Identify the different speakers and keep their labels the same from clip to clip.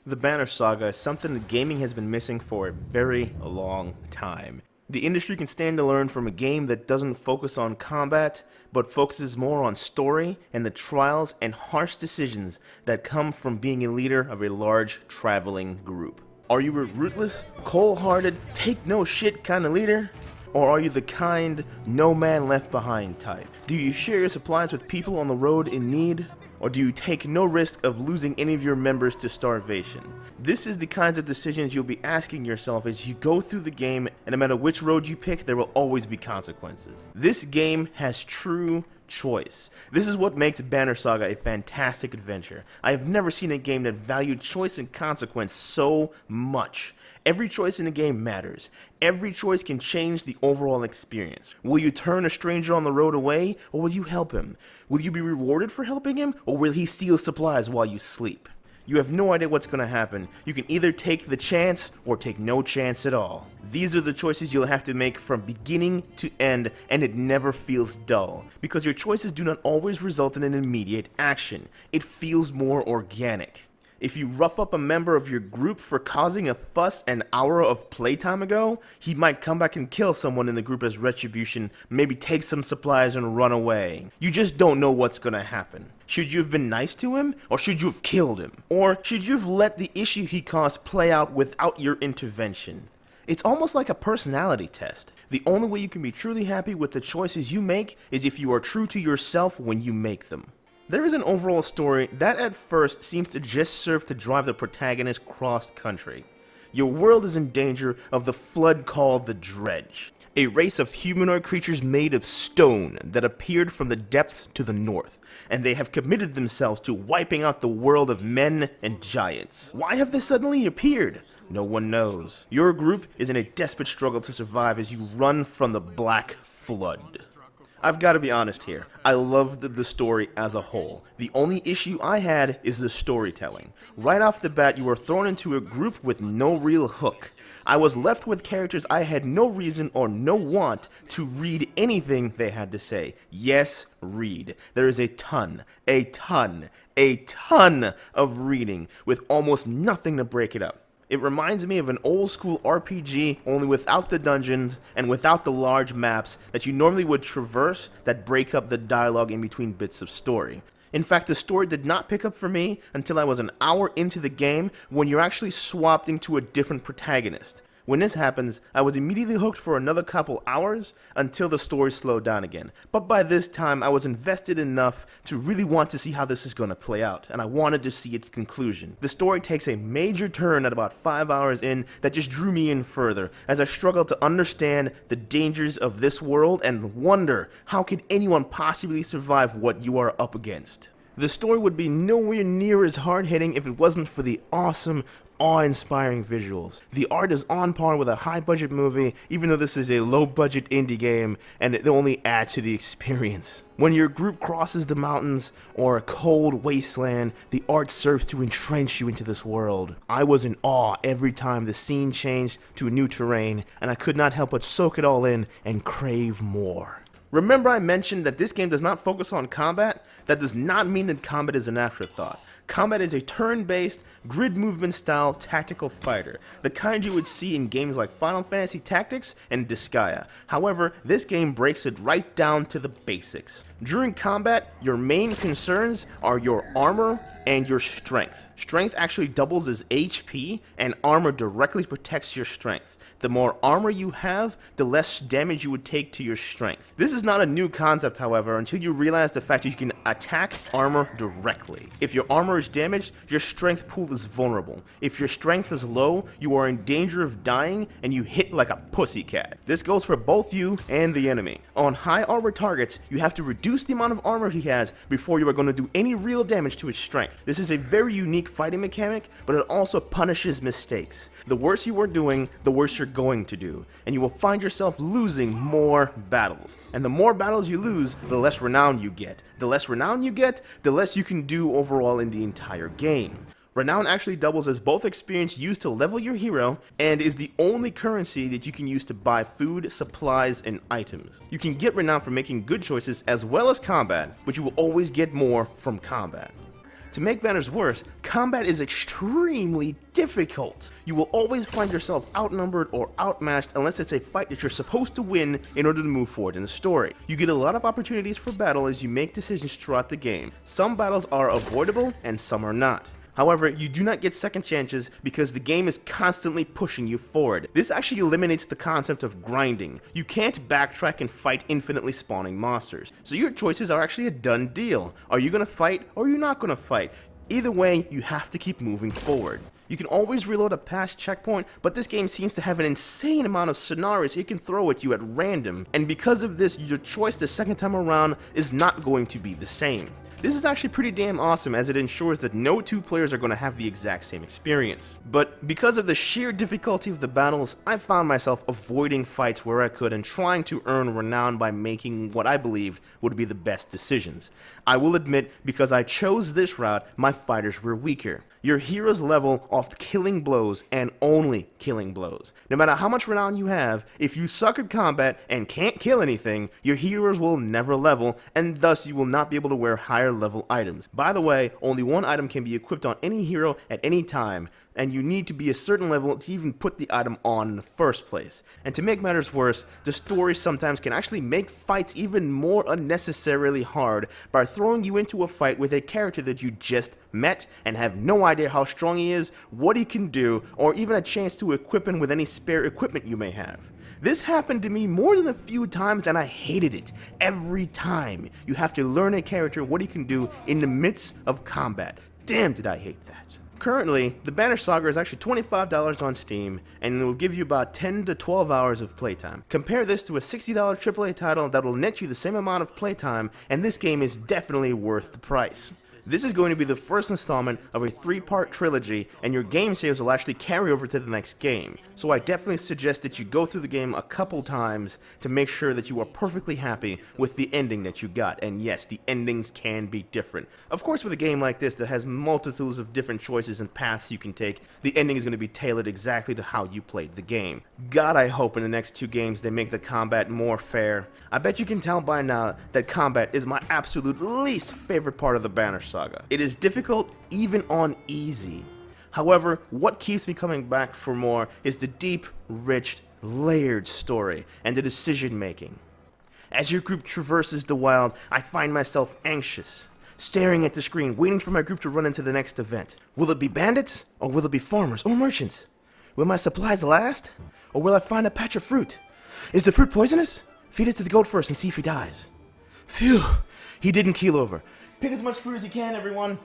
Speaker 1: The Banner Saga is something that gaming has been missing for a very long time. The industry can stand to learn from a game that doesn't focus on combat, but focuses more on story and the trials and harsh decisions that come from being a leader of a large traveling group. Are you a ruthless, cold-hearted, take no shit kind of leader? Or are you the kind, no man left behind type? Do you share your supplies with people on the road in need? Or do you take no risk of losing any of your members to starvation? This is the kinds of decisions you'll be asking yourself as you go through the game, and no matter which road you pick, there will always be consequences. This game has true choice. This is what makes Banner Saga a fantastic adventure. I have never seen a game that valued choice and consequence so much. Every choice in the game matters. Every choice can change the overall experience. Will you turn a stranger on the road away, or will you help him? Will you be rewarded for helping him, or will he steal supplies while you sleep? You have no idea what's going to happen. You can either take the chance or take no chance at all. These are the choices you'll have to make from beginning to end, and it never feels dull, because your choices do not always result in an immediate action. It feels more organic. If you rough up a member of your group for causing a fuss an hour of playtime ago, he might come back and kill someone in the group as retribution, maybe take some supplies and run away. You just don't know what's gonna happen. Should you have been nice to him, or should you have killed him? Or should you have let the issue he caused play out without your intervention? It's almost like a personality test. The only way you can be truly happy with the choices you make is if you are true to yourself when you make them. There is an overall story that at first seems to just serve to drive the protagonist cross-country. Your world is in danger of the flood called the Dredge, a race of humanoid creatures made of stone that appeared from the depths to the north, and they have committed themselves to wiping out the world of men and giants. Why have they suddenly appeared? No one knows. Your group is in a desperate struggle to survive as you run from the Black Flood. I've got to be honest here, I loved the story as a whole. The only issue I had is the storytelling. Right off the bat, you were thrown into a group with no real hook. I was left with characters I had no reason or no want to read anything they had to say. Yes, read. There is a ton of reading with almost nothing to break it up. It reminds me of an old school RPG, only without the dungeons and without the large maps that you normally would traverse that break up the dialogue in between bits of story. In fact, the story did not pick up for me until I was an hour into the game when you're actually swapped into a different protagonist. When this happens, I was immediately hooked for another couple hours until the story slowed down again. But by this time, I was invested enough to really want to see how this is going to play out, and I wanted to see its conclusion. The story takes a major turn at about 5 hours in that just drew me in further, as I struggled to understand the dangers of this world and wonder, how could anyone possibly survive what you are up against? The story would be nowhere near as hard-hitting if it wasn't for the awesome, awe-inspiring visuals. The art is on par with a high-budget movie, even though this is a low-budget indie game, and it only adds to the experience. When your group crosses the mountains or a cold wasteland, the art serves to entrench you into this world. I was in awe every time the scene changed to a new terrain, and I could not help but soak it all in and crave more. Remember I mentioned that this game does not focus on combat? That does not mean that combat is an afterthought. Combat is a turn-based, grid movement style tactical fighter, the kind you would see in games like Final Fantasy Tactics and Disgaea. However, this game breaks it right down to the basics. During combat, your main concerns are your armor and your strength. Strength actually doubles as HP, and armor directly protects your strength. The more armor you have, the less damage you would take to your strength. This is not a new concept, however, until you realize the fact that you can attack armor directly. If your armor is damaged, your strength pool is vulnerable. If your strength is low, you are in danger of dying and you hit like a pussycat. This goes for both you and the enemy. On high armor targets, you have to reduce the amount of armor he has before you are going to do any real damage to his strength. This is a very unique fighting mechanic, but it also punishes mistakes. The worse you are doing, the worse you're going to do, and you will find yourself losing more battles. And the more battles you lose, the less renown you get. The less renown you get, the less you can do overall in the entire game. Renown actually doubles as both experience used to level your hero and is the only currency that you can use to buy food, supplies, and items. You can get renown for making good choices as well as combat, but you will always get more from combat. To make matters worse, combat is extremely difficult. You will always find yourself outnumbered or outmatched unless it's a fight that you're supposed to win in order to move forward in the story. You get a lot of opportunities for battle as you make decisions throughout the game. Some battles are avoidable and some are not. However, you do not get second chances because the game is constantly pushing you forward. This actually eliminates the concept of grinding. You can't backtrack and fight infinitely spawning monsters. So your choices are actually a done deal. Are you going to fight or are you not going to fight? Either way, you have to keep moving forward. You can always reload a past checkpoint, but this game seems to have an insane amount of scenarios it can throw at you at random, and because of this, your choice the second time around is not going to be the same. This is actually pretty damn awesome as it ensures that no two players are going to have the exact same experience. But because of the sheer difficulty of the battles, I found myself avoiding fights where I could and trying to earn renown by making what I believed would be the best decisions. I will admit, because I chose this route, my fighters were weaker. Your heroes level off killing blows and only killing blows. No matter how much renown you have, if you suck at combat and can't kill anything, your heroes will never level, and thus you will not be able to wear higher level items. By the way, only one item can be equipped on any hero at any time, and you need to be a certain level to even put the item on in the first place. And to make matters worse, the story sometimes can actually make fights even more unnecessarily hard by throwing you into a fight with a character that you just met and have no idea how strong he is, what he can do, or even a chance to equip him with any spare equipment you may have. This happened to me more than a few times and I hated it. Every time you have to learn a character what he can do in the midst of combat. Damn, did I hate that. Currently, the Banner Saga is actually $25 on Steam, and it will give you about 10 to 12 hours of playtime. Compare this to a $60 AAA title that will net you the same amount of playtime, and this game is definitely worth the price. This is going to be the first installment of a 3-part trilogy, and your game saves will actually carry over to the next game. So I definitely suggest that you go through the game a couple times to make sure that you are perfectly happy with the ending that you got. And yes, the endings can be different. Of course, with a game like this that has multitudes of different choices and paths you can take, the ending is going to be tailored exactly to how you played the game. God, I hope in the next 2 games they make the combat more fair. I bet you can tell by now that combat is my absolute least favorite part of the Banner Saga. It is difficult even on easy. However, what keeps me coming back for more is the deep, rich, layered story and the decision making. As your group traverses the wild, I find myself anxious, staring at the screen, waiting for my group to run into the next event. Will it be bandits, or will it be farmers or merchants? Will my supplies last, or will I find a patch of fruit? Is the fruit poisonous? Feed it to the goat first and see if he dies. Phew, he didn't keel over. Pick as much fruit as you can, everyone.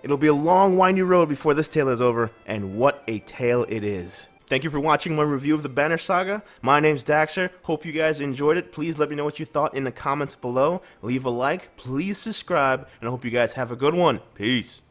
Speaker 1: It'll be a long, windy road before this tale is over, and what a tale it is. Thank you for watching my review of the Banner Saga. My name's Daxter. Hope you guys enjoyed it. Please let me know what you thought in the comments below. Leave a like, please subscribe, and I hope you guys have a good one. Peace.